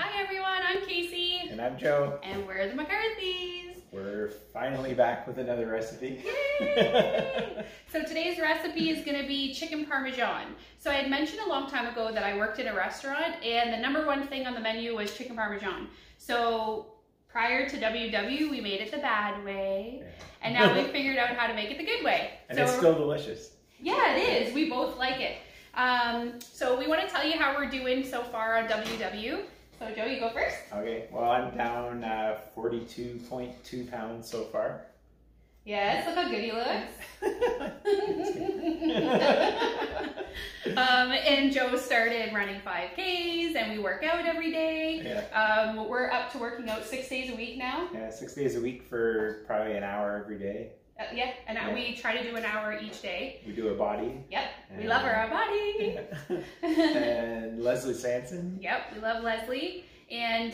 Hi everyone, I'm Casey. And I'm Joe. And we're the McCarthys. We're finally back with another recipe. Yay! So today's recipe is going to be chicken parmesan. So I had mentioned a long time ago that I worked in a restaurant and the #1 thing on the menu was chicken parmesan. So prior to WW, we made it the bad way. Yeah. And now we figured out how to make it the good way. And so, it's still delicious. Yeah, it is. We both like it. So we want to tell you how we're doing so far on WW. So Joe, you go first. Okay, well I'm down 42.2 pounds so far. Yes, look how good he looks. And Joe started running 5Ks and we work out every day. Yeah. We're up to working out 6 days a week now. Yeah, 6 days a week for probably an hour every day. Yeah, and we try to do an hour each day. We do a body. Yep, we love our body. And Leslie Sanson. Yep, we love Leslie. And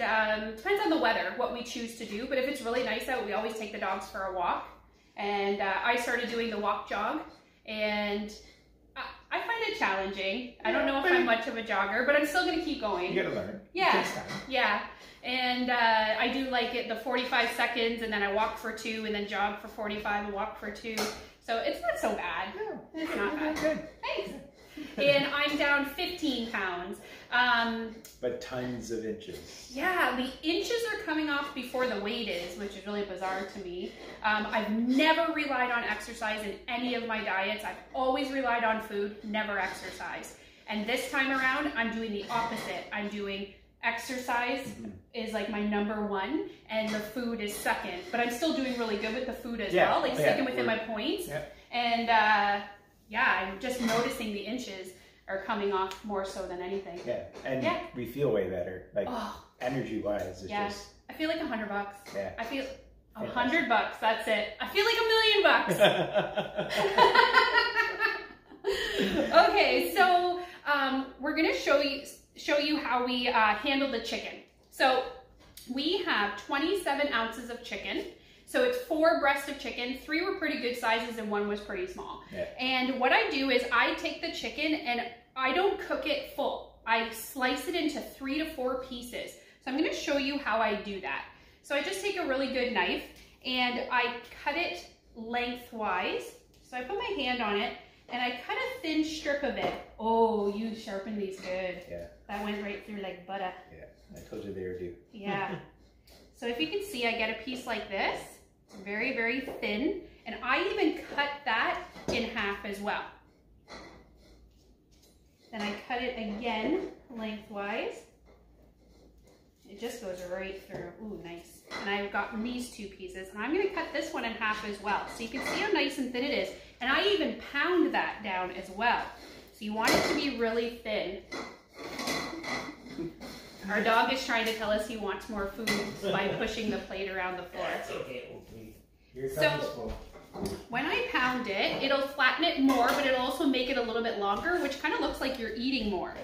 depends on the weather, what we choose to do. But if it's really nice out, we always take the dogs for a walk. And I started doing the walk jog. And I find it challenging. I don't know if I'm much of a jogger, but I'm still going to keep going. You got to learn. Yeah, It takes time. yeah. And I do like it, the 45 seconds, and then I walk for 2, and then jog for 45 and walk for 2. So it's not so bad. No, it's not bad. Good. Thanks. And I'm down 15 pounds. But tons of inches. Yeah, the inches are coming off before the weight is, which is really bizarre to me. I've never relied on exercise in any of my diets. I've always relied on food, never exercise. And this time around, I'm doing the opposite. I'm doing exercise is like my #1 and the food is second, but I'm still doing really good with the food as well, like sticking within my points. And yeah, I'm just noticing the inches are coming off more so than anything. Yeah, and we feel way better, like energy wise. It's just, I feel like $100. Yeah, I feel $100. That's it. I feel like $1 million. Okay, so we're gonna show you how we handle the chicken. So we have 27 ounces of chicken. So it's 4 breasts of chicken. 3 were pretty good sizes and 1 was pretty small. Yeah. And what I do is I take the chicken and I don't cook it full. I slice it into 3 to 4 pieces. So I'm going to show you how I do that. So I just take a really good knife and I cut it lengthwise. So I put my hand on it and I cut a thin strip of it. Oh, you sharpened these good. Yeah. That went right through like butter. Yeah, I told you they were due. Yeah. So if you can see, I get a piece like this. It's very, very thin. And I even cut that in half as well. Then I cut it again lengthwise. It just goes right through. Ooh, nice. And I've gotten these 2 pieces. And I'm going to cut this one in half as well. So you can see how nice and thin it is. And I even pound that down as well. So you want it to be really thin. Our dog is trying to tell us he wants more food by pushing the plate around the floor. That's okay. So when I pound it, it'll flatten it more, but it'll also make it a little bit longer, which kind of looks like you're eating more.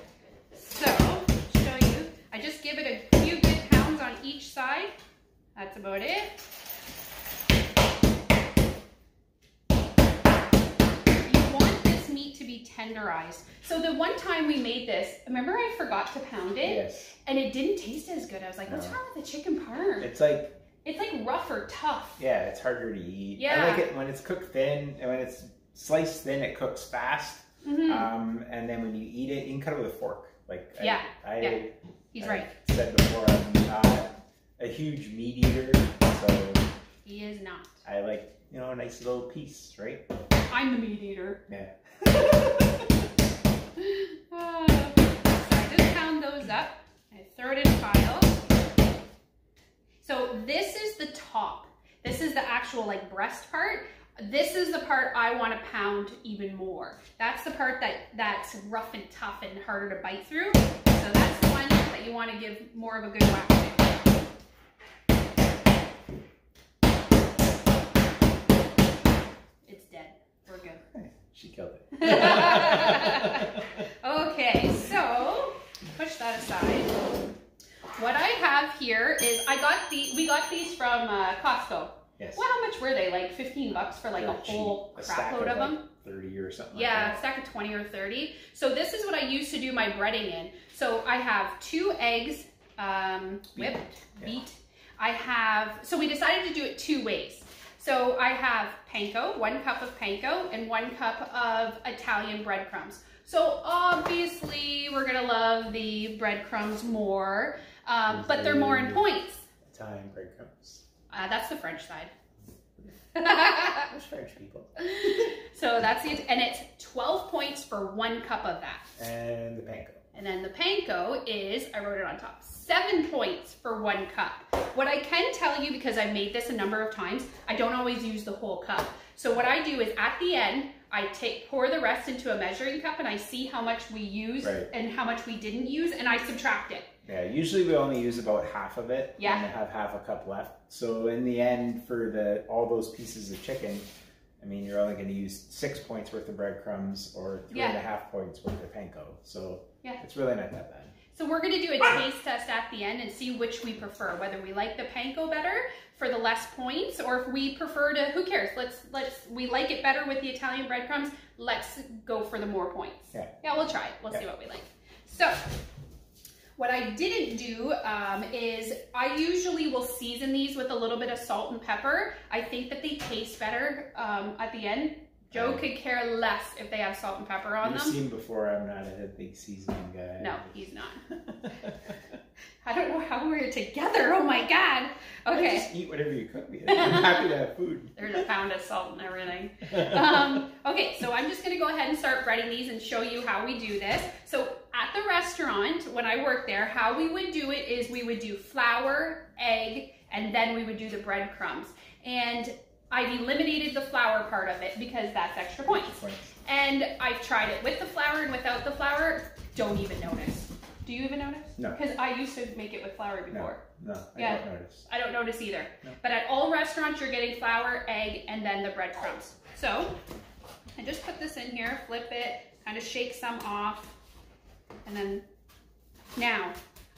So to show you, I just give it a few good pounds on each side. That's about it. To be tenderized. So the one time we made this, remember I forgot to pound it? Yes. And it didn't taste as good. I was like, what's wrong with the chicken parm? It's like rough or tough. Yeah, it's harder to eat. Yeah. I like it when it's cooked thin, and when it's sliced thin, it cooks fast. And then when you eat it, you can cut it with a fork. Like He's right. I said before, I'm not a huge meat eater, so he is not. I like, a nice little piece, right? I'm the meat eater. Yeah. So I just pound those up. I throw it in piles. So this is the top. This is the actual breast part. This is the part I want to pound even more. That's the part that's rough and tough and harder to bite through. So that's the one that you want to give more of a good whack to. It's dead. We're good. She killed it. Okay, so push that aside. What I have here is we got these from Costco. Yes. Well, how much were they? Like $15 for like a whole crap load of them? 30 or something. Yeah, like a stack of 20 or 30. So this is what I used to do my breading in. So I have 2 eggs, beet. I have, so we decided to do it 2 ways. So I have panko, 1 cup of panko, and 1 cup of Italian breadcrumbs. So obviously we're gonna love the breadcrumbs more, but they're more in points. Italian breadcrumbs. That's the French side. Those French people. So that's it, and it's 12 points for 1 cup of that. And the panko. And then the panko is, I wrote it on top, 7 points for 1 cup. What I can tell you, because I've made this a number of times, I don't always use the whole cup. So what I do is at the end, I pour the rest into a measuring cup and I see how much we used and how much we didn't use, and I subtract it. Yeah, usually we only use about half of it and have half a cup left. So in the end, for all those pieces of chicken, I mean, you're only going to use 6 points worth of breadcrumbs or 3.5 points worth of panko. So it's really not that bad. So we're going to do a taste test at the end and see which we prefer, whether we like the panko better for the less points, or if we prefer to, who cares? We like it better with the Italian breadcrumbs. Let's go for the more points. Yeah, we'll try it. We'll see what we like. So what I didn't do is I usually will season these with a little bit of salt and pepper. I think that they taste better at the end. Joe could care less if they have salt and pepper on them. You've seen before, I'm not a big seasoning guy. No, he's not. I don't know how we're together. Oh my God. Okay. I just eat whatever you cook me. I'm happy to have food. There's a pound of salt and everything. Okay, so I'm just going to go ahead and start breading these and show you how we do this. So at the restaurant, when I worked there, how we would do it is we would do flour, egg, and then we would do the breadcrumbs. And I've eliminated the flour part of it because that's extra points. And I've tried it with the flour and without the flour. Don't even notice. Do you even notice? No. Because I used to make it with flour before. No, I don't notice. I don't notice either. No. But at all restaurants, you're getting flour, egg, and then the breadcrumbs. So I just put this in here, flip it, kind of shake some off. And then now,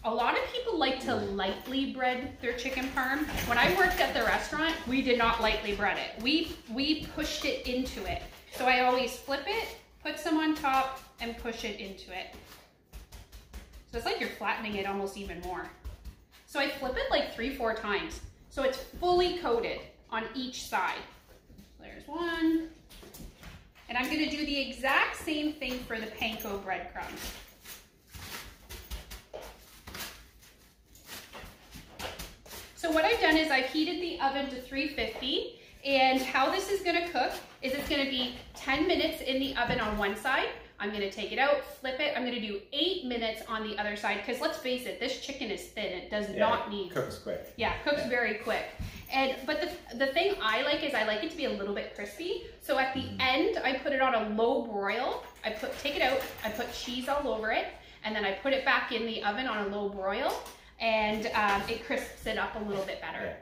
a lot of people like to lightly bread their chicken parm. When I worked at the restaurant, we did not lightly bread it. We pushed it into it. So I always flip it, put some on top, and push it into it. So it's like you're flattening it almost even more. So I flip it like 3-4 times. So it's fully coated on each side. So there's one. And I'm gonna do the exact same thing for the panko breadcrumbs. So what I've done is I've heated the oven to 350, and how this is gonna cook is it's gonna be 10 minutes in the oven on one side. I'm gonna take it out, flip it. I'm gonna do 8 minutes on the other side, because let's face it, this chicken is thin. It does not need. Cooks quick. Yeah, cooks very quick. But the thing I like is I like it to be a little bit crispy. So at the end, I put it on a low broil. Take it out, I put cheese all over it, and then I put it back in the oven on a low broil, and it crisps it up a little bit better.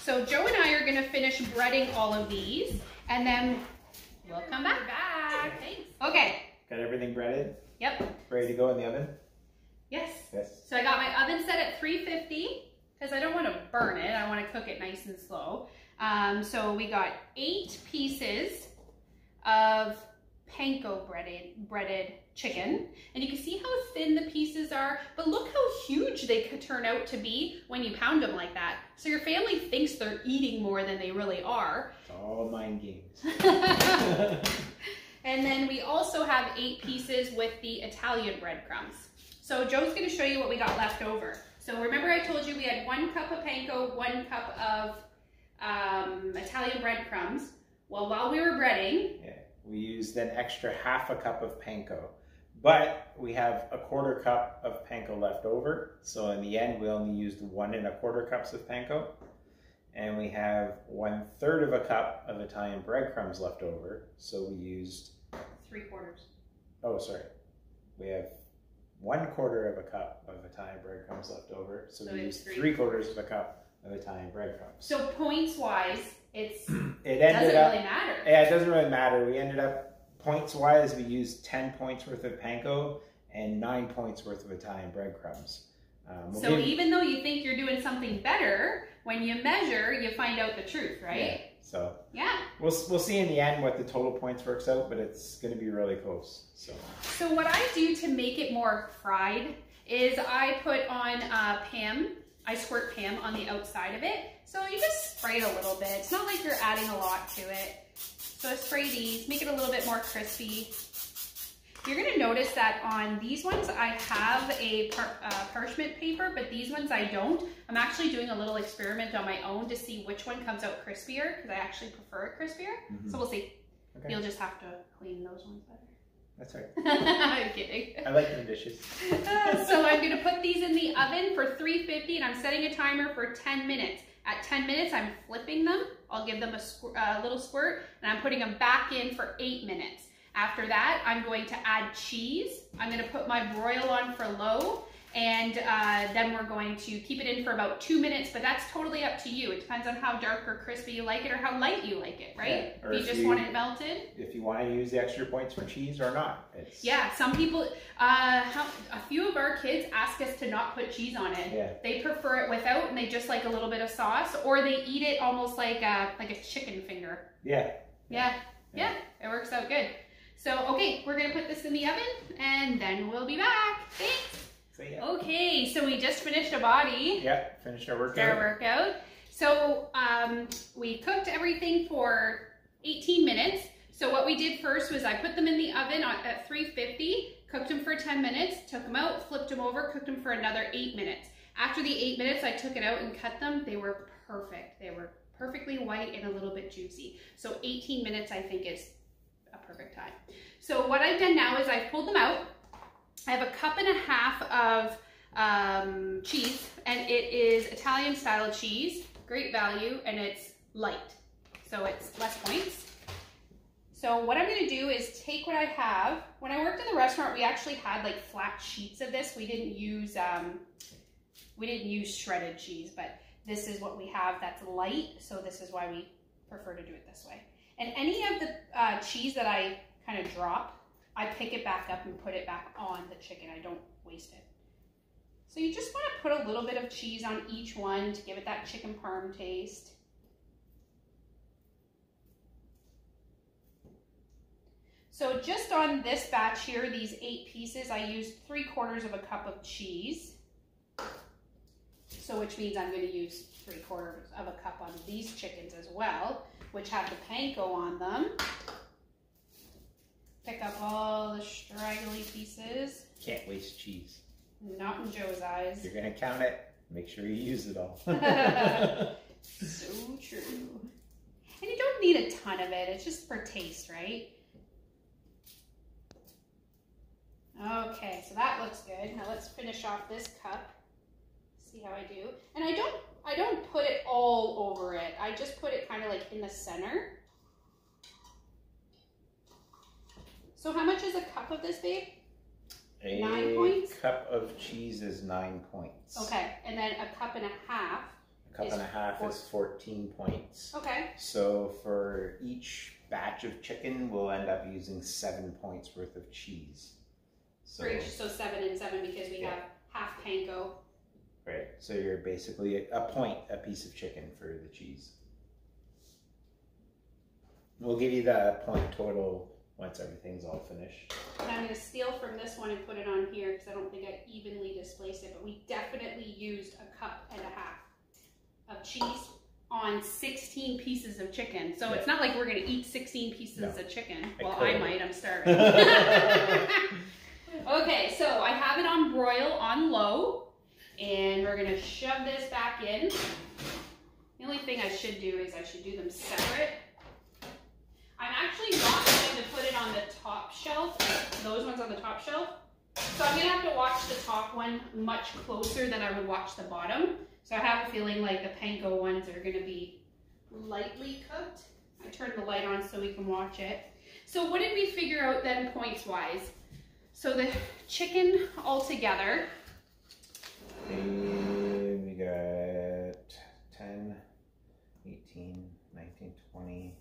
So Joe and I are gonna finish breading all of these, and then we'll come back. Thanks. Okay. Got everything breaded? Yep. Ready to go in the oven? Yes. Yes. So I got my oven set at 350 because I don't want to burn it. I want to cook it nice and slow. So we got 8 pieces of panko breaded chicken, and you can see how thin the pieces are, but look how huge they could turn out to be when you pound them like that. So your family thinks they're eating more than they really are. It's all mind games. And then we also have 8 pieces with the Italian breadcrumbs. So Joe's going to show you what we got left over. So remember I told you we had 1 cup of panko, 1 cup of Italian breadcrumbs. Well, while we were breading, we used an extra half a cup of panko, but we have a 1/4 cup of panko left over. So in the end, we only used 1 1/4 cups of panko, and we have 1/3 of a cup of Italian breadcrumbs left over. So we used 3/4. Oh, sorry. We have 1/4 of a cup of Italian breadcrumbs left over. So we used 3/4 of a cup of Italian breadcrumbs. So points wise, it doesn't really matter. Yeah, it doesn't really matter. We ended up, points wise, we used 10 points worth of panko and 9 points worth of Italian breadcrumbs. So even though you think you're doing something better, when you measure, you find out the truth, right? Yeah. So yeah, we'll see in the end what the total points works out, but it's going to be really close. So what I do to make it more fried is I put on I squirt Pam on the outside of it. So you just spray it a little bit. It's not like you're adding a lot to it. So I spray these, make it a little bit more crispy. You're gonna notice that on these ones, I have a parchment paper, but these ones I don't. I'm actually doing a little experiment on my own to see which one comes out crispier, because I actually prefer it crispier. So we'll see. Okay. You'll just have to clean those ones better. That's right. I'm kidding. I like the dishes. So I'm gonna put these in the oven for 350 and I'm setting a timer for 10 minutes. At 10 minutes, I'm flipping them. I'll give them a little squirt and I'm putting them back in for 8 minutes. After that, I'm going to add cheese. I'm gonna put my broil on for low and then we're going to keep it in for about 2 minutes, but that's totally up to you. It depends on how dark or crispy you like it or how light you like it, right? Yeah, if you just want it melted. If you want to use the extra points for cheese or not. Yeah, some people, a few of our kids ask us to not put cheese on it. Yeah. They prefer it without and they just like a little bit of sauce, or they eat it almost like a chicken finger. Yeah. Yeah, it works out good. So, okay, we're gonna put this in the oven and then we'll be back. Thanks. Okay, so we just finished a body. Yeah, finished our workout. So we cooked everything for 18 minutes. So what we did first was I put them in the oven at 350, cooked them for 10 minutes, took them out, flipped them over, cooked them for another 8 minutes. After the 8 minutes, I took it out and cut them. They were perfect. They were perfectly white and a little bit juicy. So 18 minutes, I think, is a perfect time. So what I've done now is I've pulled them out. I have 1.5 cups of cheese, and it is Italian style cheese, great value, and it's light, so it's less points. So what I'm gonna do is take what I have. When I worked in the restaurant, we actually had like flat sheets of this. We didn't use shredded cheese, but this is what we have that's light, so this is why we prefer to do it this way. And any of the cheese that I kind of drop, I pick it back up and put it back on the chicken. I don't waste it. So you just want to put a little bit of cheese on each one to give it that chicken parm taste. So just on this batch here, these 8 pieces, I used 3/4 of a cup of cheese. So which means I'm going to use 3/4 of a cup on these chickens as well, which have the panko on them. Pick up all the straggly pieces. Can't waste cheese. Not in Joe's eyes. You're going to count it. Make sure you use it all. So true. And you don't need a ton of it. It's just for taste, right? Okay, so that looks good. Now let's finish off this cup. See how I do. And I don't put it all over it. I just put it kind of like in the center. So how much is a cup of this, babe? 9 points? A cup of cheese is 9 points. Okay, and then 1.5 cups. A cup and a half is 14 points. Okay. So for each batch of chicken, we'll end up using 7 points worth of cheese. For each, so 7 and 7 because we have half panko. Right, so you're basically a point a piece of chicken for the cheese. We'll give you the point total once everything's all finished. And I'm going to steal from this one and put it on here because I don't think I evenly displaced it, but we definitely used 1.5 cups of cheese on 16 pieces of chicken. So it's not like we're going to eat 16 pieces of chicken. Well, I might, I'm starving. Okay, so I have it on broil on low, and we're going to shove this back in. The only thing I should do is I should do them separate. I'm actually not going to put it on the top shelf, those ones on the top shelf. So I'm going to have to watch the top one much closer than I would watch the bottom. So I have a feeling like the panko ones are going to be lightly cooked. I turned the light on so we can watch it. So what did we figure out then points-wise? So the chicken altogether. We got 10, 18, 19, 20,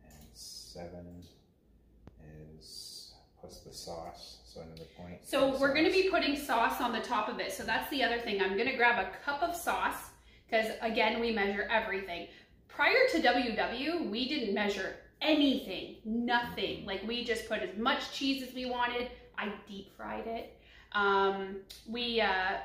and 7 is plus the sauce, so another point. So we're going to be putting sauce on the top of it. So that's the other thing. I'm going to grab a cup of sauce because, again, we measure everything. Prior to WW, we didn't measure anything, nothing. Like we just put as much cheese as we wanted. I deep fried it. We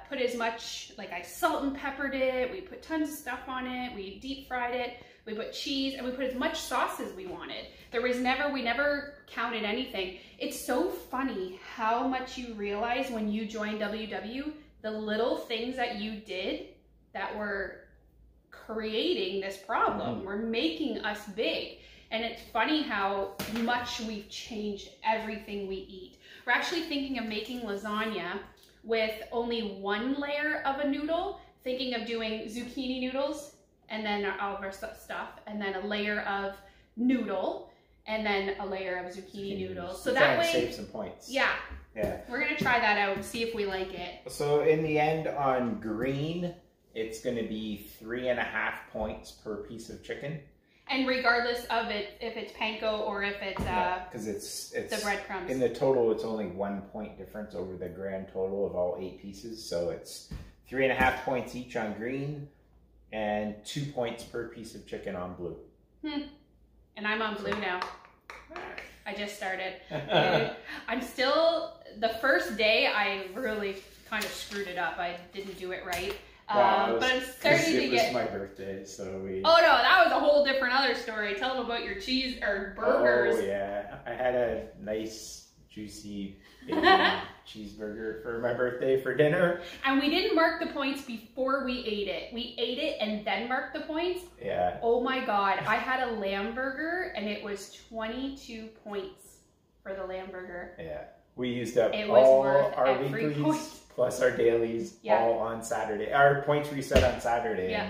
put as much, like I salt and peppered it. We put tons of stuff on it. We deep fried it. We put cheese, and we put as much sauce as we wanted. We never counted anything. It's so funny how much you realize when you join WW, the little things that you did that were creating this problem, were making us big. And it's funny how much we've changed everything we eat. We're actually thinking of making lasagna with only one layer of a noodle, thinking of doing zucchini noodles, and then all of our stuff, and then a layer of noodle, and then a layer of zucchini noodles. So that way, save some points. Yeah. Yeah. We're gonna try that out and see if we like it. So in the end, on green, it's going to be 3.5 points per piece of chicken. And regardless of it, if it's panko or if it's because it's the breadcrumbs. In the total, it's only 1 point difference over the grand total of all 8 pieces. So it's 3.5 points each on green, and 2 points per piece of chicken on blue. And I'm on blue now. I just started. I'm still, the first day I really kind of screwed it up. I didn't do it right. But I'm starting to get. It was my birthday, so we. Oh no, that was a whole different other story. Tell them about your cheese or burgers. Oh yeah, I had a nice juicy bacon cheeseburger for my birthday for dinner. And we didn't mark the points before we ate it. We ate it and then marked the points. Yeah. Oh my God, I had a lamb burger and it was 22 points for the lamb burger. Yeah, we used up it was all worth our every weeklies point. Plus our dailies all on Saturday. Our points reset on Saturday. Yeah.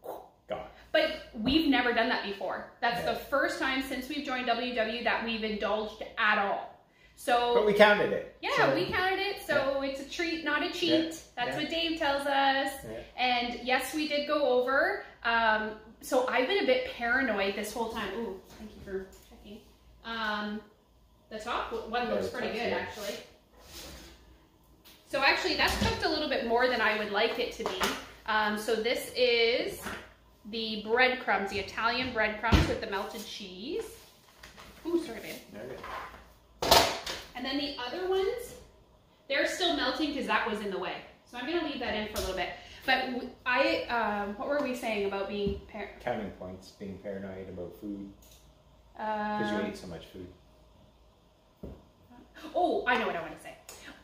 And gone. But we've never done that before. That's the first time since we've joined WW that we've indulged at all. So, but we counted it. Yeah, so, we counted it. So it's a treat, not a cheat. That's what Dave tells us. And yes, we did go over. So I've been a bit paranoid this whole time. Ooh, thank you for checking. The top one looks pretty good, actually. So actually, that's cooked a little bit more than I would like it to be. So this is the breadcrumbs, the Italian breadcrumbs with the melted cheese. Ooh, sorry, babe. Okay. And then the other ones, they're still melting because that was in the way. So I'm going to leave that in for a little bit. But what were we saying about being... Counting points, being paranoid about food. Because you ate so much food. Oh, I know what I want to say.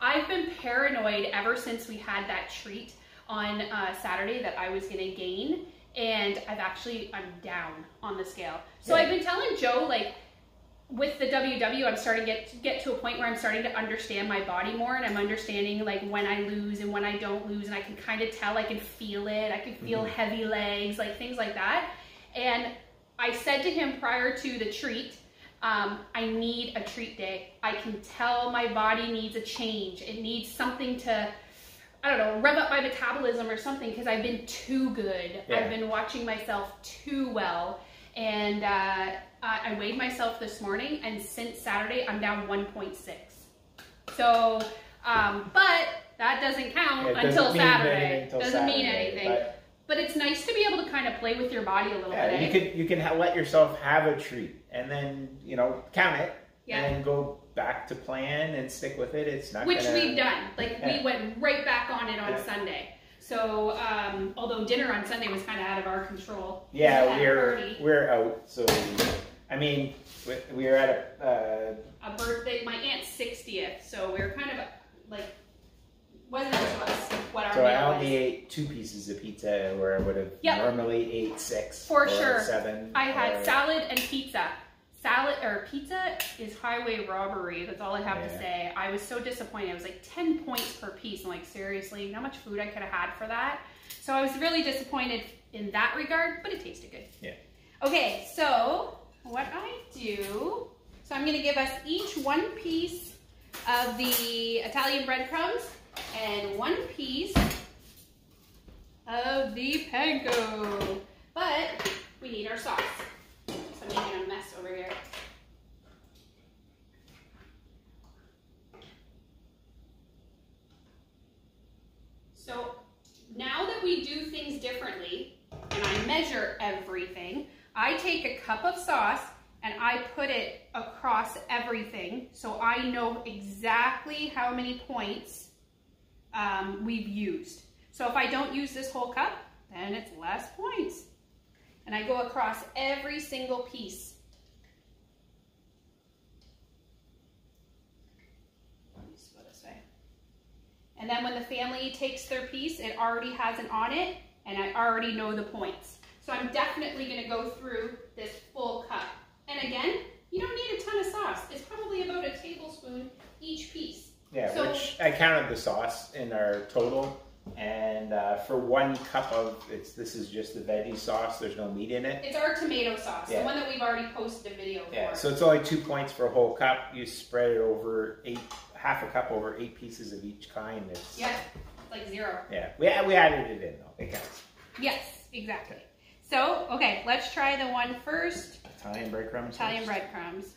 I've been paranoid ever since we had that treat on Saturday that I was going to gain. And I'm down on the scale. So I've been telling Joe, like, with the WW, I'm starting to get to a point where I'm starting to understand my body more, and I'm understanding like when I lose and when I don't lose, and I can kind of tell, I can feel it. I can feel heavy legs, like things like that. And I said to him prior to the treat, I need a treat day. I can tell my body needs a change. It needs something to, I don't know, rev up my metabolism or something, because I've been too good. Yeah. I've been watching myself too well. And I weighed myself this morning, and since Saturday, I'm down 1.6. So, but that doesn't count until Saturday. Doesn't mean anything. But it's nice to be able to kind of play with your body a little bit. You can let yourself have a treat, and then count it, and then go back to plan and stick with it. It's not we've done. Like we went right back on it on Sunday. So, although dinner on Sunday was kind of out of our control. Yeah, we're out. So, I mean, we were at a birthday, my aunt's 60th. So we were kind of like, wasn't up to us what our meal was. So I only ate 2 pieces of pizza, where I would have normally ate 6 for or sure. 7. I had salad and pizza. Pizza is highway robbery. That's all I have to say. I was so disappointed. It was like 10 points per piece. I'm like, seriously, how much food I could have had for that? So I was really disappointed in that regard, but it tasted good. Yeah. Okay, so what I do, so I'm going to give us each 1 piece of the Italian breadcrumbs and 1 piece of the panko. But we need our sauce. I'm making a mess over here. So now that we do things differently and I measure everything, I take a cup of sauce and I put it across everything so I know exactly how many points we've used. So if I don't use this whole cup, then it's less points. And I go across every single piece. Just go this way. And then when the family takes their piece, it already has it on it, and I already know the points. So I'm definitely going to go through this full cup. And again, you don't need a ton of sauce. It's probably about a tablespoon each piece. Yeah, so, which I counted the sauce in our total. And for 1 cup of this is just the veggie sauce. There's no meat in it. It's our tomato sauce, yeah. The one that we've already posted a video for. Yeah, so it's only 2 points for a whole cup. You spread it over half a cup over 8 pieces of each kind. It's, yeah, like 0. Yeah, we added it in though. It counts. Yes, exactly. So, okay, let's try the one first. Italian breadcrumbs. Italian breadcrumbs.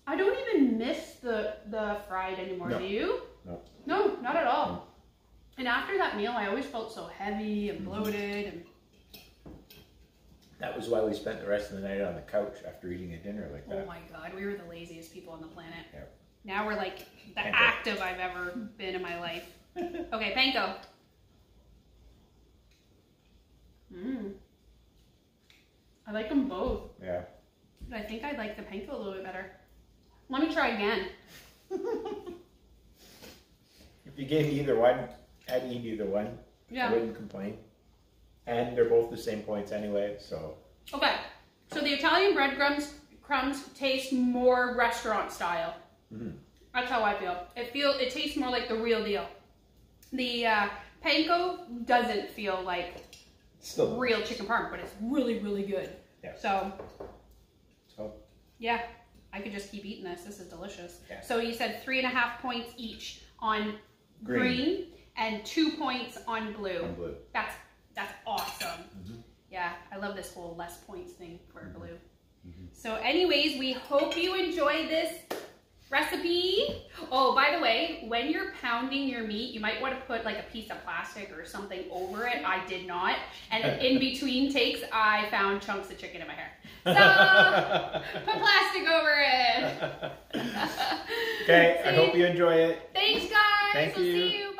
I don't even miss the fried anymore, no. Do you? No. No, not at all. No. And after that meal, I always felt so heavy and bloated. And that was why we spent the rest of the night on the couch after eating a dinner like that. Oh my God, we were the laziest people on the planet. Yep. Now we're like the active I've ever been in my life. Okay, panko. I like them both. Yeah. But I think I like the panko a little bit better. Let me try again. If you gave me either one, I'd eat either one. Yeah. I wouldn't complain. And they're both the same points anyway, so. Okay, so the Italian breadcrumbs taste more restaurant style. That's how I feel. It tastes more like the real deal. The panko doesn't feel like still real chicken parm, but it's really, really good. Yeah. So yeah, I could just keep eating this. This is delicious. Yeah. So you said 3.5 points each on green and 2 points on blue. On blue. That's awesome. Yeah, I love this whole less points thing for blue. So anyways, we hope you enjoy this recipe. Oh, by the way, when you're pounding your meat, you might want to put like a piece of plastic or something over it. I did not. And in between takes, I found chunks of chicken in my hair. So, put plastic over it. Okay, I hope you enjoy it. Thanks, guys. Thank you. We'll see you.